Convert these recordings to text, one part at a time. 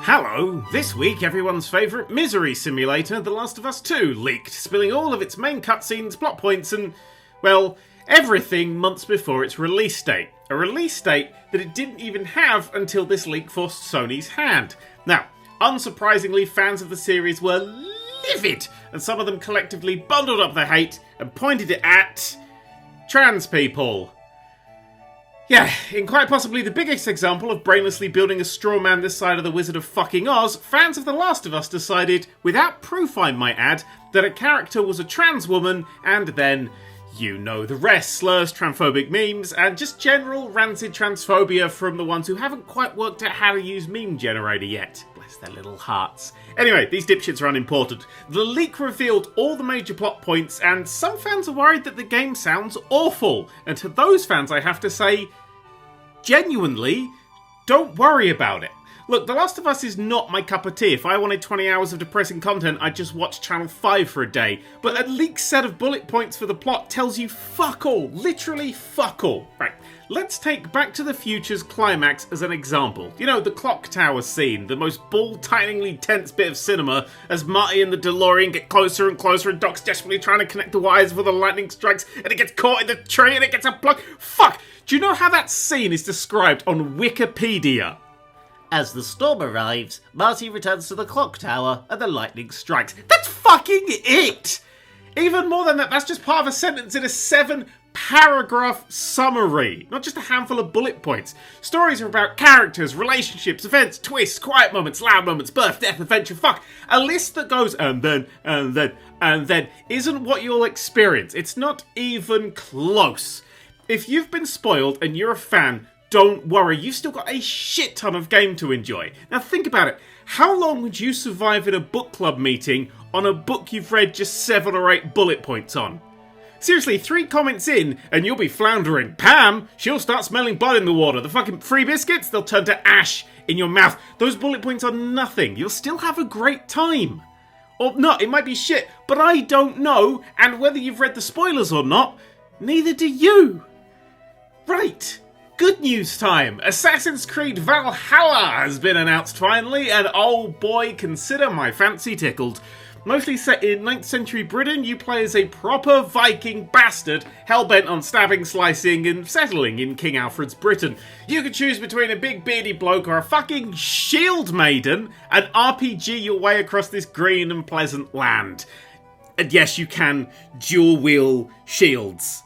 Hello! This week, everyone's favourite misery simulator, The Last of Us 2, leaked, spilling all of its main cutscenes, plot points, and, well, everything months before its release date. A release date that it didn't even have until this leak forced Sony's hand. Now, unsurprisingly, fans of the series were livid, and some of them collectively bundled up their hate and pointed it at trans people. Yeah, in quite possibly the biggest example of brainlessly building a straw man this side of the Wizard of fucking Oz, fans of The Last of Us decided, without proof I might add, that a character was a trans woman, and then, you know the rest, slurs, transphobic memes, and just general rancid transphobia from the ones who haven't quite worked out how to use meme generator yet. Bless their little hearts. Anyway, these dipshits are unimportant. The leak revealed all the major plot points, and some fans are worried that the game sounds awful. And to those fans, I have to say, genuinely, don't worry about it. Look, The Last of Us is not my cup of tea. If I wanted 20 hours of depressing content, I'd just watch Channel 5 for a day. But a leaked set of bullet points for the plot tells you fuck all. Literally fuck all. Right, let's take Back to the Future's climax as an example. You know, the clock tower scene, the most ball-tighteningly tense bit of cinema, as Marty and the DeLorean get closer and closer and Doc's desperately trying to connect the wires before the lightning strikes and it gets caught in the tree and it gets unplugged. Fuck! Do you know how that scene is described on Wikipedia? As the storm arrives, Marty returns to the clock tower and the lightning strikes. That's fucking it! Even more than that, that's just part of a sentence in a 7-paragraph summary. Not just a handful of bullet points. Stories are about characters, relationships, events, twists, quiet moments, loud moments, birth, death, adventure, fuck. A list that goes and then isn't what you'll experience. It's not even close. If you've been spoiled and you're a fan, don't worry, you've still got a shit ton of game to enjoy. Now think about it. How long would you survive in a book club meeting on a book you've read just 7 or 8 bullet points on? Seriously, 3 comments in and you'll be floundering. Pam, she'll start smelling blood in the water. The fucking free biscuits, they'll turn to ash in your mouth. Those bullet points are nothing. You'll still have a great time. Or not, it might be shit, but I don't know. And whether you've read the spoilers or not, neither do you. Right. Good news time! Assassin's Creed Valhalla has been announced finally, and oh boy, consider my fancy tickled. Mostly set in 9th century Britain, you play as a proper Viking bastard, hell-bent on stabbing, slicing, and settling in King Alfred's Britain. You can choose between a big beardy bloke or a fucking shield maiden, and RPG your way across this green and pleasant land. And yes, you can dual-wheel shields.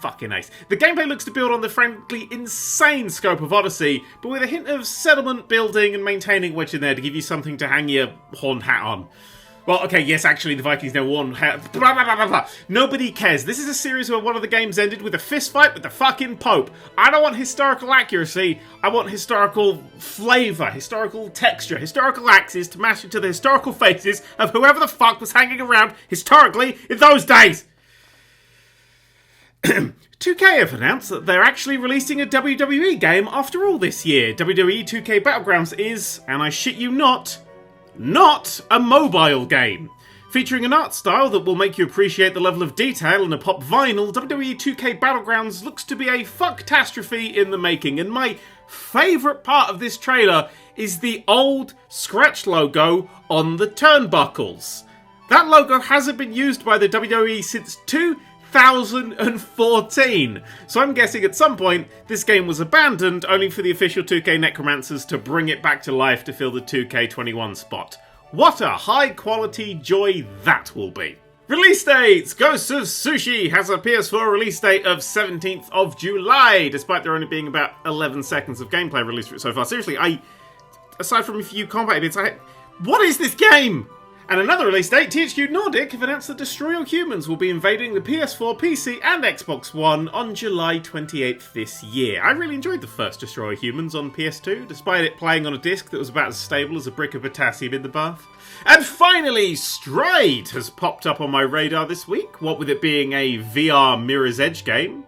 Fucking ace. The gameplay looks to build on the frankly insane scope of Odyssey, but with a hint of settlement building and maintaining wedge in there to give you something to hang your horn hat on. Well, okay, yes, actually, the Vikings never won. Blah, blah, blah, blah, blah. Nobody cares. This is a series where one of the games ended with a fist fight with the fucking Pope. I don't want historical accuracy. I want historical flavour, historical texture, historical axes to match into the historical faces of whoever the fuck was hanging around historically in those days. 2K have announced that they're actually releasing a WWE game after all this year. WWE 2K Battlegrounds is, and I shit you not a mobile game. Featuring an art style that will make you appreciate the level of detail in a pop vinyl, WWE 2K Battlegrounds looks to be a fucktastrophie in the making, and my favourite part of this trailer is the old scratch logo on the turnbuckles. That logo hasn't been used by the WWE since 2014. So I'm guessing at some point this game was abandoned only for the official 2K Necromancers to bring it back to life to fill the 2K21 spot. What a high quality joy that will be. Release dates! Ghosts of Sushi has a PS4 release date of 17th of July, despite there only being about 11 seconds of gameplay released for it so far. Seriously, aside from a few combat bits, what is this game? And another release date, THQ Nordic have announced that Destroy All Humans will be invading the PS4, PC and Xbox One on July 28th this year. I really enjoyed the first Destroy All Humans on PS2, despite it playing on a disc that was about as stable as a brick of potassium in the bath. And finally, Stride has popped up on my radar this week, what with it being a VR Mirror's Edge game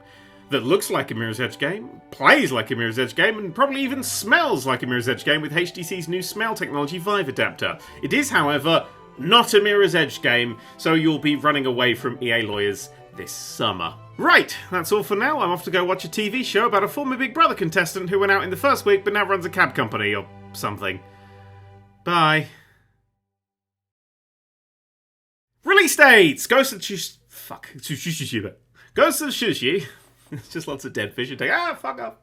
that looks like a Mirror's Edge game, plays like a Mirror's Edge game, and probably even smells like a Mirror's Edge game with HTC's new smell technology Vive adapter. It is, however, not a Mirror's Edge game, so you'll be running away from EA lawyers this summer. Right, that's all for now. I'm off to go watch a TV show about a former Big Brother contestant who went out in the first week but now runs a cab company or something. Bye. Release dates! Ghost of Tsushima. Ghost of Tsushima. It's just lots of dead fish and take. Fuck off.